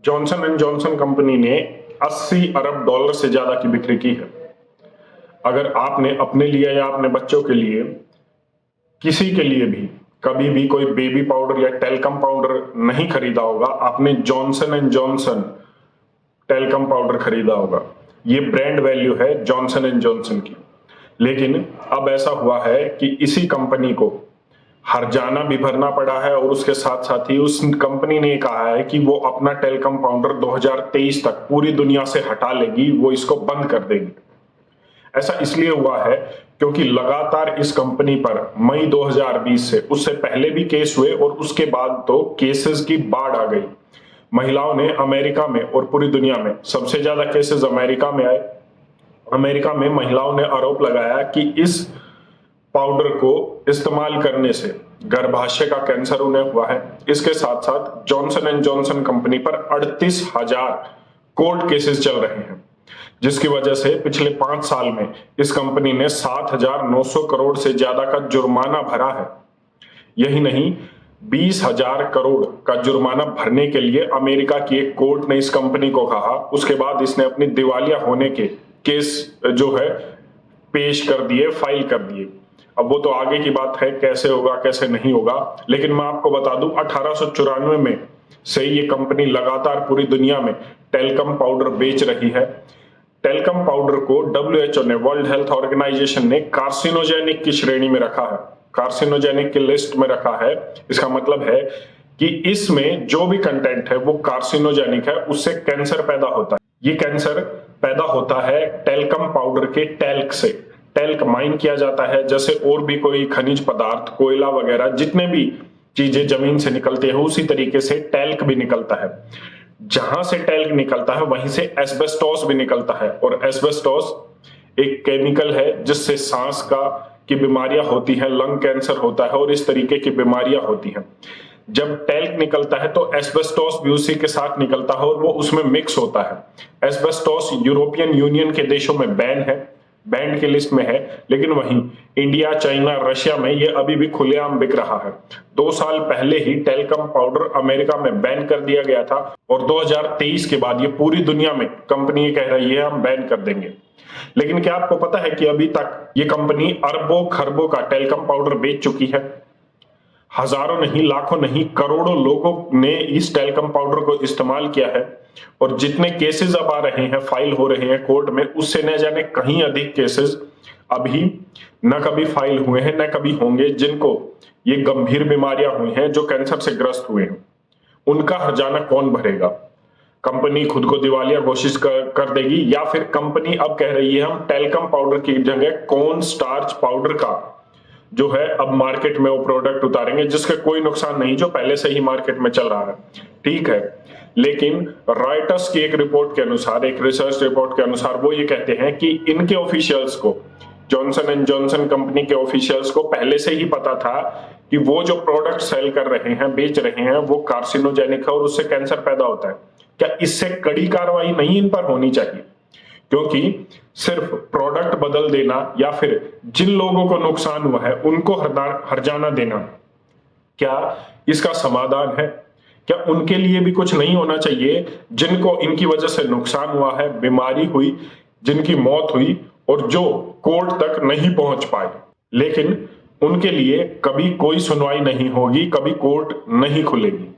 Johnson and Johnson company ने 80 अरब dollar से ज्यादा की बिक्री की है। अगर आपने अपने लिए या अपने बच्चों के लिए, किसी के लिए भी कभी भी कोई बेबी पाउडर या टेल्कम पाउडर नहीं खरीदा होगा, आपने Johnson and Johnson talcum powder खरीदा होगा। ये ब्रांड वैल्यू है जॉनसन एंड जॉनसन की। लेकिन अब ऐसा हुआ है कि इसी कंपनी को हर्जाना भी भरना पड़ा है और उसके साथ साथ ही उस कंपनी ने कहा है कि वो अपना टेल्कम पाउडर 2023 तक पूरी दुनिया से हटा लेगी, वो इसको बंद कर देगी। ऐसा इसलिए हुआ है क्योंकि लगातार इस कंपनी पर मई 2020 से, उससे पहले भी केस हुए और उसके बाद तो केसेस की बाढ़ आ गई। महिलाओं ने अमेरिका में और पूरी दुनिया में सबसे ज्यादा केसेस अमेरिका में आए। अमेरिका में महिलाओं ने आरोप लगाया कि इस पाउडर को इस्तेमाल करने से गर्भाशय का कैंसर उन्हें हुआ है। इसके साथ साथ जॉनसन एंड जॉनसन कंपनी पर 38,000 कोर्ट केसेस चल रहे हैं, जिसकी वजह से पिछले 5 साल में इस कंपनी ने 7,900 करोड़ से ज्यादा का जुर्माना भरा है। यही नहीं, 20,000 करोड़ का जुर्माना भरने के लिए अमेरिका की एक कोर्ट ने इस कंपनी को कहा। उसके बाद इसने अपनी दिवालिया होने के केस जो है पेश कर दिए, फाइल कर दिए। अब वो तो आगे की बात है, कैसे होगा कैसे नहीं होगा। लेकिन मैं आपको बता दूं, 1894 में से ये कंपनी लगातार पूरी दुनिया में टेल्कम पाउडर बेच रही है। टेल्कम पाउडर को WHO ने, वर्ल्ड हेल्थ ऑर्गेनाइजेशन ने कार्सिनोजेनिक की श्रेणी में रखा है, कार्सिनोजेनिक की लिस्ट में रखा है। इसका मतलब है कि इसमें जो भी कंटेंट है वो कार्सिनोजेनिक है, उससे कैंसर पैदा होता है। ये कैंसर पैदा होता है टेल्कम पाउडर के टैल्क से। टैल्क माइन किया जाता है, जैसे और भी कोई खनिज पदार्थ, कोयला वगैरह जितने भी चीजें जमीन से निकलती है, उसी तरीके से टैल्क भी निकलता है। जहां से टैल्क निकलता है वहीं से एस्बेस्टोस भी निकलता है, और एस्बेस्टोस एक केमिकल है जिससे सांस की बीमारियां होती हैं, लंग कैंसर होता है और इस तरीके की बीमारियां होती हैं। जब टैल्क निकलता है तो एस्बेस्टोस भी उसी के साथ निकलता है और वो उसमें मिक्स होता है। एस्बेस्टोस यूरोपियन यूनियन के देशों में बैन है, बैंड की लिस्ट में है, लेकिन वहीं इंडिया, चाइना, रशिया में ये अभी भी खुलेआम बिक रहा है। 2 साल पहले ही टेल्कम पाउडर अमेरिका में बैन कर दिया गया था और 2023 के बाद ये पूरी दुनिया में कंपनी कह रही है हम बैन कर देंगे। लेकिन क्या आपको पता है कि अभी तक ये कंपनी अरबों खरबों का टेल्कम पाउडर बेच चुकी है? हजारों नहीं, लाखों नहीं, करोड़ों लोगों ने इस टेल्कम पाउडर को इस्तेमाल किया है। और जितने केसेस अब आ रहे हैं, फाइल हो रहे हैं कोर्ट में, उससे न जाने कहीं अधिक केसेस अभी न कभी फाइल हुए हैं न कभी होंगे, जिनको ये गंभीर बीमारियां हुई हैं, जो कैंसर से ग्रस्त हुए हैं। उनका हर्जाना कौन भरेगा? कंपनी खुद को दिवालिया घोषित कर देगी, या फिर कंपनी अब कह रही है हम टेल्कम पाउडर की जगह कॉर्न स्टार्च पाउडर का जो है अब मार्केट में वो प्रोडक्ट उतारेंगे, जिसका कोई नुकसान नहीं, जो पहले से ही मार्केट में चल रहा है। ठीक है, लेकिन रॉयटर्स की एक रिपोर्ट के अनुसार, एक रिसर्च रिपोर्ट के अनुसार, वो ये कहते हैं कि इनके ऑफिशियल्स को, जॉनसन एंड जॉनसन कंपनी के ऑफिशियल्स को पहले से ही पता था कि वो जो प्रोडक्ट सेल कर रहे हैं, बेच रहे हैं, वो कार्सिनोजेनिक है और उससे कैंसर पैदा होता है। क्या इससे कड़ी कार्रवाई नहीं इन पर होनी चाहिए? क्योंकि सिर्फ प्रोडक्ट बदल देना या फिर जिन लोगों को नुकसान हुआ है उनको हर्जाना देना, क्या इसका समाधान है? क्या उनके लिए भी कुछ नहीं होना चाहिए जिनको इनकी वजह से नुकसान हुआ है, बीमारी हुई, जिनकी मौत हुई और जो कोर्ट तक नहीं पहुंच पाए? लेकिन उनके लिए कभी कोई सुनवाई नहीं होगी, कभी कोर्ट नहीं खुलेगी।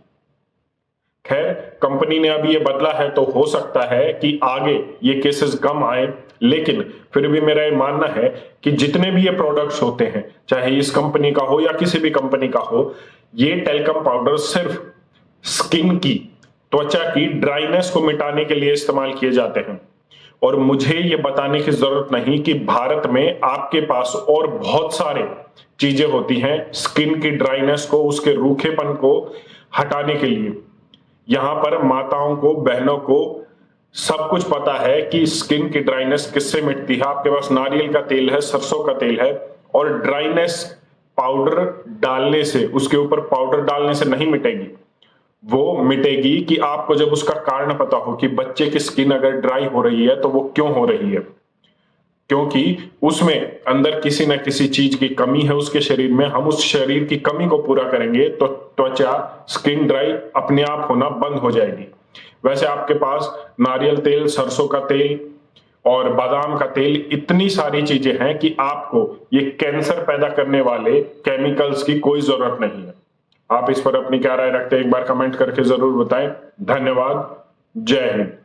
खैर, कंपनी ने अभी ये बदला है तो हो सकता है कि आगे ये केसेस कम आए, लेकिन फिर भी मेरा ये मानना है कि जितने भी ये प्रोडक्ट्स होते हैं, चाहे इस कंपनी का हो या किसी भी कंपनी का हो, ये टेल्कम पाउडर सिर्फ स्किन की, त्वचा की ड्राइनेस को मिटाने के लिए इस्तेमाल किए जाते हैं। और मुझे ये बताने की जरूरत नहीं कि भारत में आपके पास और बहुत सारे चीजें होती हैं स्किन की ड्राइनेस को, उसके रूखेपन को हटाने के लिए। यहां पर माताओं को, बहनों को सब कुछ पता है कि स्किन की ड्राइनेस किससे मिटती है। आपके पास नारियल का तेल है, सरसों का तेल है, और ड्राइनेस पाउडर डालने से, उसके ऊपर पाउडर डालने से नहीं मिटेगी। वो मिटेगी कि आपको जब उसका कारण पता हो कि बच्चे की स्किन अगर ड्राई हो रही है तो वो क्यों हो रही है, क्योंकि उसमें अंदर किसी न किसी चीज की कमी है उसके शरीर में। हम उस शरीर की कमी को पूरा करेंगे तो त्वचा, स्किन ड्राई अपने आप होना बंद हो जाएगी। वैसे आपके पास नारियल तेल, सरसों का तेल और बादाम का तेल, इतनी सारी चीजें हैं कि आपको ये कैंसर पैदा करने वाले केमिकल्स की कोई जरूरत नहीं है। आप इस पर अपनी क्या राय रखते हैं, एक बार कमेंट करके जरूर बताएं। धन्यवाद। जय हिंद।